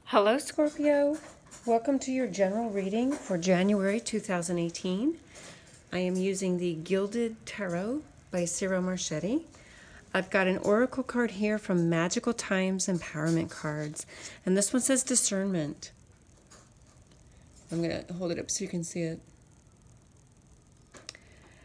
Hello, Scorpio. Welcome to your general reading for January 2018. I am using the Gilded Tarot by Ciro Marchetti. I've got an oracle card here from Magical Times Empowerment Cards, and this one says discernment. I'm going to hold it up so you can see it.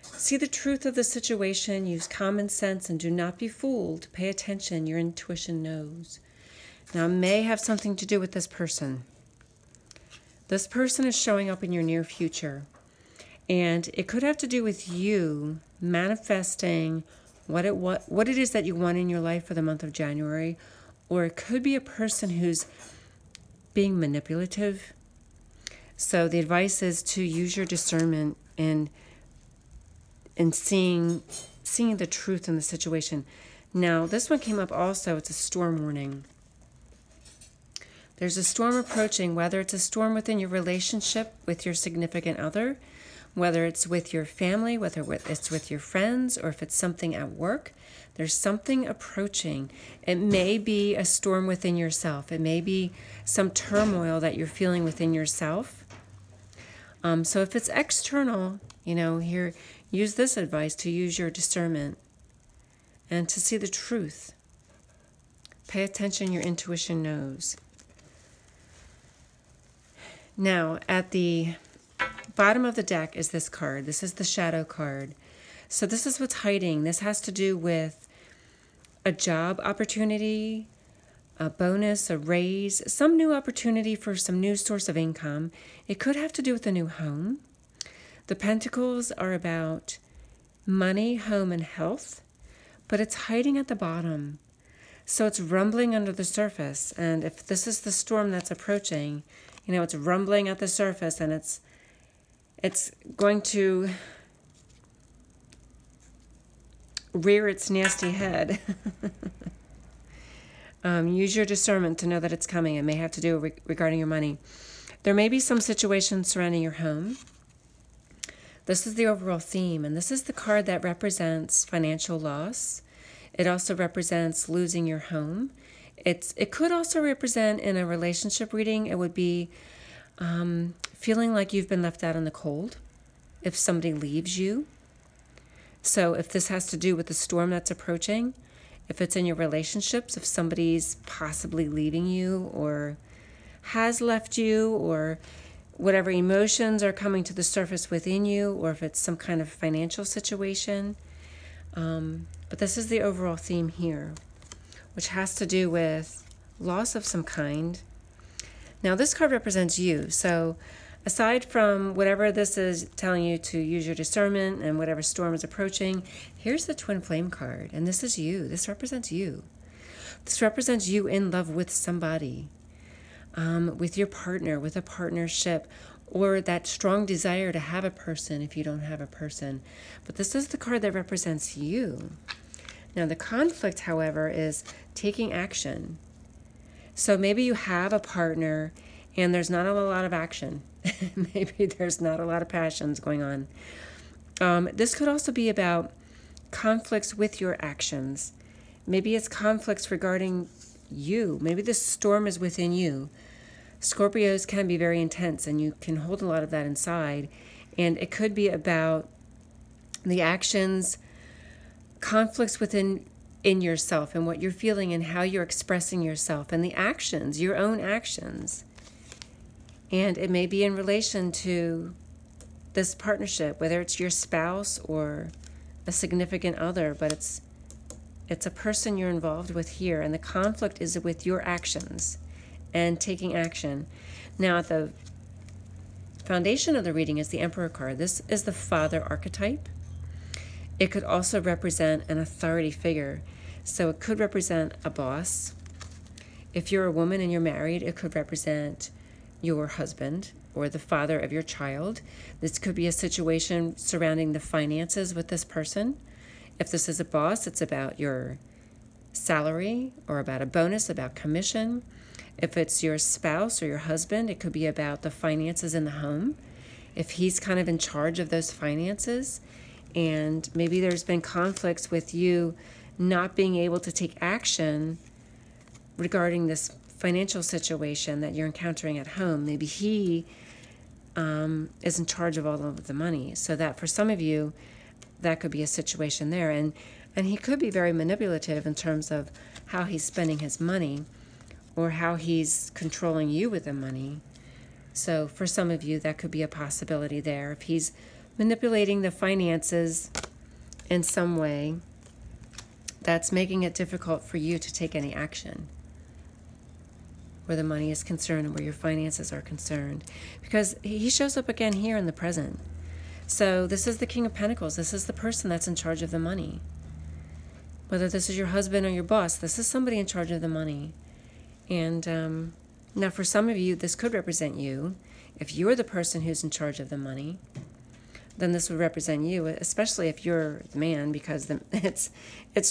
See the truth of the situation, use common sense, and do not be fooled. Pay attention, your intuition knows. Now, it may have something to do with this person. This person is showing up in your near future. And it could have to do with you manifesting what it is that you want in your life for the month of January. Or it could be a person who's being manipulative. So the advice is to use your discernment in seeing the truth in the situation. Now, this one came up also. It's a storm warning. There's a storm approaching, whether it's a storm within your relationship with your significant other, whether it's with your family, whether it's with your friends, or if it's something at work. There's something approaching. It may be a storm within yourself. It may be some turmoil that you're feeling within yourself. So if it's external, here, use this advice to use your discernment and to see the truth. Pay attention, your intuition knows. Now, at the bottom of the deck is this card. This is the shadow card. So this is what's hiding. This has to do with a job opportunity, a bonus, a raise, some new opportunity for some new source of income. It could have to do with a new home. The pentacles are about money, home, and health, but it's hiding at the bottom. So it's rumbling under the surface. And if this is the storm that's approaching, it's rumbling at the surface, and it's going to rear its nasty head. Use your discernment to know that it's coming. It may have to do regarding your money. There may be some situations surrounding your home. This is the overall theme, and this is the card that represents financial loss. It also represents losing your home. It could also represent, in a relationship reading, it would be feeling like you've been left out in the cold if somebody leaves you. So if this has to do with the storm that's approaching, if it's in your relationships, if somebody's possibly leaving you or has left you, or whatever emotions are coming to the surface within you, or if it's some kind of financial situation. But this is the overall theme here, which has to do with loss of some kind. Now, this card represents you. So aside from whatever this is telling you to use your discernment and whatever storm is approaching, here's the Twin Flame card. And this is you. This represents you. This represents you in love with somebody, with your partner, with a partnership, or that strong desire to have a person if you don't have a person. But this is the card that represents you. Now, the conflict, however, is taking action. So maybe you have a partner and there's not a lot of action. Maybe there's not a lot of passions going on. This could also be about conflicts with your actions. Maybe it's conflicts regarding you. Maybe the storm is within you. Scorpios can be very intense, and you can hold a lot of that inside. And it could be about the actions, conflicts within yourself and what you're feeling and how you're expressing yourself, and the actions, your own actions. And it may be in relation to this partnership, whether it's your spouse or a significant other, but it's a person you're involved with here, and the conflict is with your actions and taking action. Now, at the foundation of the reading is the Emperor card. This is the father archetype. It could also represent an authority figure. So it could represent a boss. If you're a woman and you're married, it could represent your husband or the father of your child. This could be a situation surrounding the finances with this person. If this is a boss, it's about your salary or about a bonus, about commission. If it's your spouse or your husband, it could be about the finances in the home. If he's kind of in charge of those finances, and maybe there's been conflicts with you not being able to take action regarding this financial situation that you're encountering at home. Maybe he is in charge of all of the money. So that for some of you, that could be a situation there. And he could be very manipulative in terms of how he's spending his money or how he's controlling you with the money. So for some of you, that could be a possibility there. If he's manipulating the finances in some way, that's making it difficult for you to take any action where the money is concerned and where your finances are concerned. Because he shows up again here in the present. So this is the King of Pentacles. This is the person that's in charge of the money. Whether this is your husband or your boss, this is somebody in charge of the money. And now for some of you, this could represent you. If you're the person who's in charge of the money, then this would represent you, especially if you're the man, because it's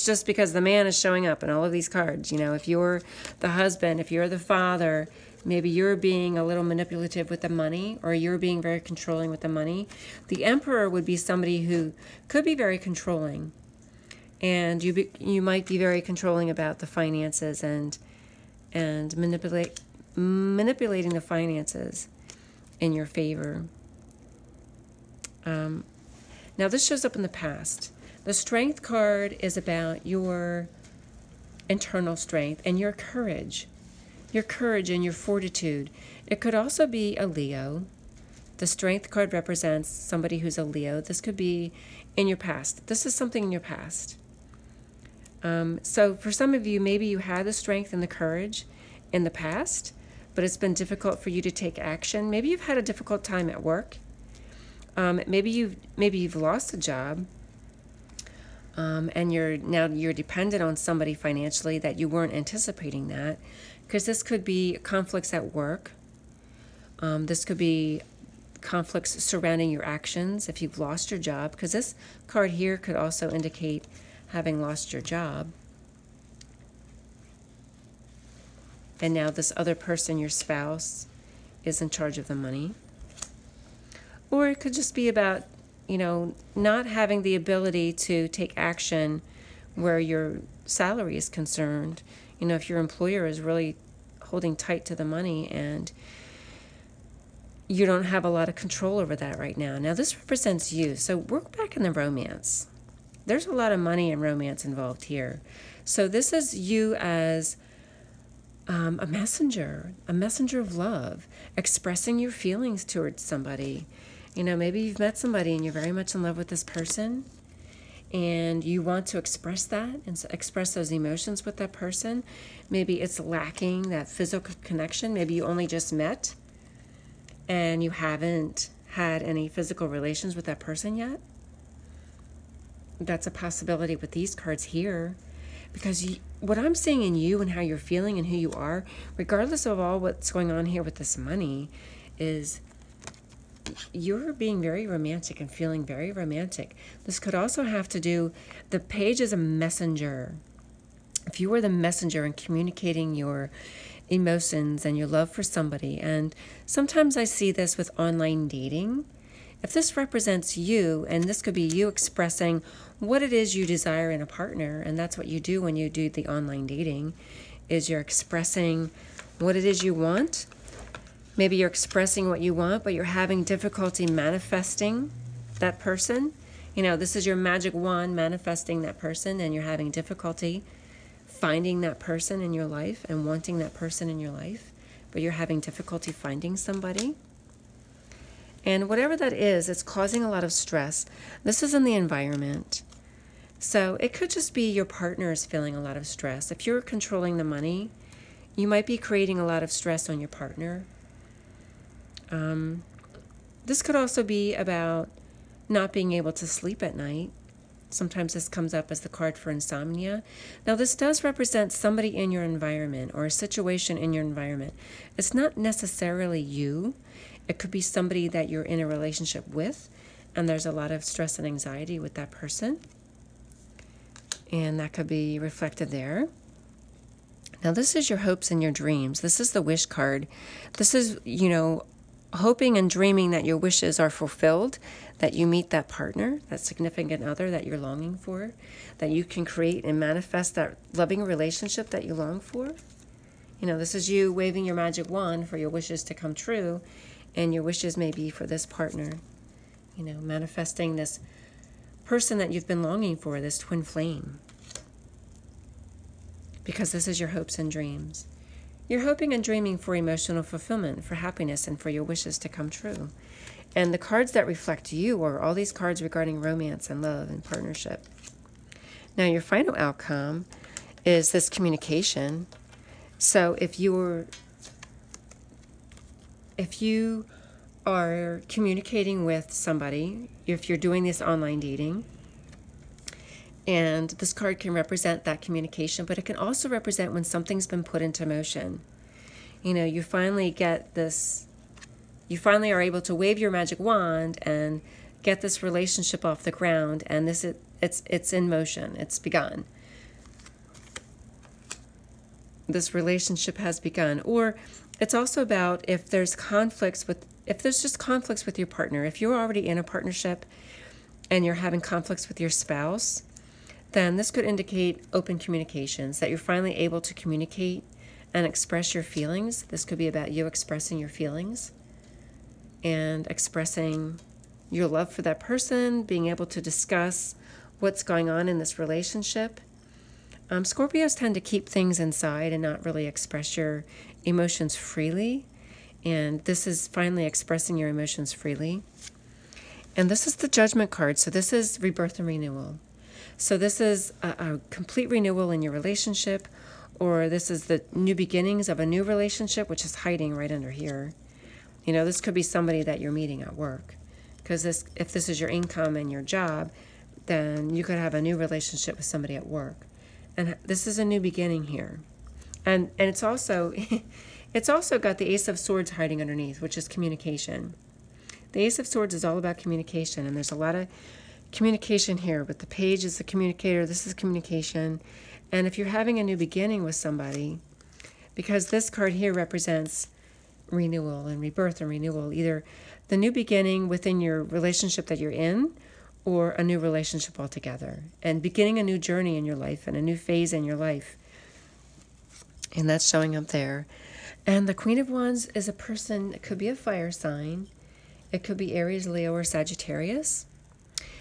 just because the man is showing up in all of these cards. You know, if you're the husband, if you're the father, maybe you're being a little manipulative with the money, or you're being very controlling with the money. The Emperor would be somebody who could be very controlling, and you might be very controlling about the finances and manipulating the finances in your favor. Now this shows up in the past. The Strength card is about your internal strength and your courage and your fortitude. It could also be a Leo. The Strength card represents somebody who's a Leo. This could be in your past. This is something in your past. So for some of you, maybe you had the strength and the courage in the past, but it's been difficult for you to take action. Maybe you've had a difficult time at work. Maybe you've lost a job, and you're dependent on somebody financially that you weren't anticipating that, because this could be conflicts at work. This could be conflicts surrounding your actions if you've lost your job, because this card here could also indicate having lost your job. And now this other person, your spouse, is in charge of the money. Or it could just be about, not having the ability to take action where your salary is concerned. If your employer is really holding tight to the money and you don't have a lot of control over that right now. Now, this represents you. So work back in the romance. There's a lot of money and romance involved here. So this is you as a messenger of love, expressing your feelings towards somebody. Maybe you've met somebody and you're very much in love with this person and you want to express that and express those emotions with that person. Maybe it's lacking that physical connection. Maybe you only just met and you haven't had any physical relations with that person yet. That's a possibility with these cards here. Because what I'm seeing in you and how you're feeling and who you are, regardless of all what's going on here with this money, is you're being very romantic and feeling very romantic. This could also have to do, the page is a messenger. If you were the messenger in communicating your emotions and your love for somebody, and sometimes I see this with online dating. If this represents you, and this could be you expressing what it is you desire in a partner, and that's what you do when you do the online dating, is you're expressing what it is you want. Maybe you're expressing what you want, but you're having difficulty manifesting that person. This is your magic wand manifesting that person, and you're having difficulty finding that person in your life and wanting that person in your life, but you're having difficulty finding somebody. And whatever that is, it's causing a lot of stress. This is in the environment. So it could just be your partner is feeling a lot of stress. If you're controlling the money, you might be creating a lot of stress on your partner. This could also be about not being able to sleep at night. Sometimes this comes up as the card for insomnia. Now, this does represent somebody in your environment or a situation in your environment. It's not necessarily you. It could be somebody that you're in a relationship with, and there's a lot of stress and anxiety with that person. And that could be reflected there. Now, this is your hopes and your dreams. This is the wish card. This is, hoping and dreaming that your wishes are fulfilled, that you meet that partner, that significant other that you're longing for, that you can create and manifest that loving relationship that you long for. This is you waving your magic wand for your wishes to come true, and your wishes may be for this partner. Manifesting this person that you've been longing for, this twin flame. Because this is your hopes and dreams. You're hoping and dreaming for emotional fulfillment, for happiness, and for your wishes to come true. And the cards that reflect you are all these cards regarding romance and love and partnership. Now, your final outcome is this communication. So if you are communicating with somebody, if you're doing this online dating, and this card can represent that communication, but it can also represent when something's been put into motion. You finally get this, you finally are able to wave your magic wand and get this relationship off the ground, and it's in motion, it's begun. This relationship has begun. Or it's also about if there's just conflicts with your partner. If you're already in a partnership and you're having conflicts with your spouse, then this could indicate open communications, that you're finally able to communicate and express your feelings. This could be about you expressing your feelings and expressing your love for that person, being able to discuss what's going on in this relationship. Scorpios tend to keep things inside and not really express your emotions freely. And this is finally expressing your emotions freely. And this is the Judgment card. So this is rebirth and renewal. So this is a complete renewal in your relationship, or this is the new beginnings of a new relationship, which is hiding right under here. This could be somebody that you're meeting at work. Because if this is your income and your job, then you could have a new relationship with somebody at work. And this is a new beginning here. And it's also got the Ace of Swords hiding underneath, which is communication. The Ace of Swords is all about communication, and there's a lot of communication here. But the Page is the communicator. This is communication. And if you're having a new beginning with somebody, because this card here represents renewal and rebirth and renewal, either the new beginning within your relationship that you're in, or a new relationship altogether, and beginning a new journey in your life and a new phase in your life. And that's showing up there. And the Queen of Wands is a person, it could be a fire sign. It could be Aries, Leo, or Sagittarius.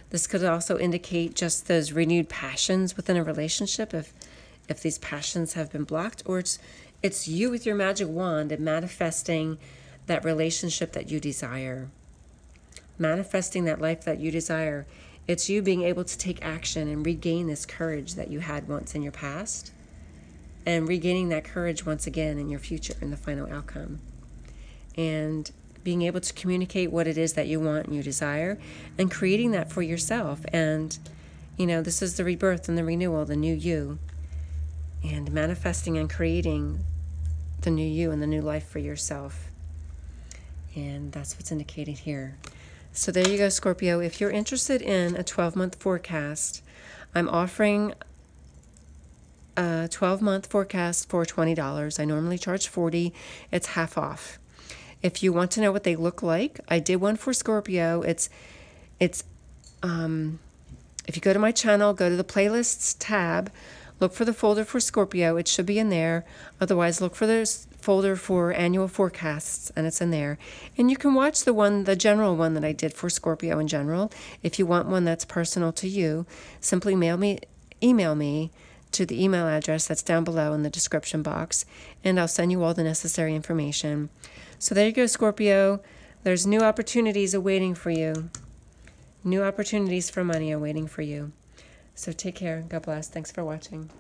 This could also indicate just those renewed passions within a relationship, if these passions have been blocked, or it's you with your magic wand and manifesting that relationship that you desire. Manifesting that life that you desire. It's you being able to take action and regain this courage that you had once in your past, and regaining that courage once again in your future, in the final outcome. And being able to communicate what it is that you want and you desire, and creating that for yourself. And, this is the rebirth and the renewal, the new you. And manifesting and creating the new you and the new life for yourself. And that's what's indicated here. So there you go, Scorpio. If you're interested in a 12-month forecast, I'm offering a 12-month forecast for $20. I normally charge $40. It's half off. If you want to know what they look like, I did one for Scorpio. If you go to my channel, go to the playlists tab, look for the folder for Scorpio. It should be in there. Otherwise, look for this folder for annual forecasts, and it's in there. And you can watch the general one that I did for Scorpio in general. If you want one that's personal to you, simply email me to the email address that's down below in the description box, and I'll send you all the necessary information. So there you go, Scorpio. There's new opportunities awaiting for you. New opportunities for money awaiting for you. So take care. God bless. Thanks for watching.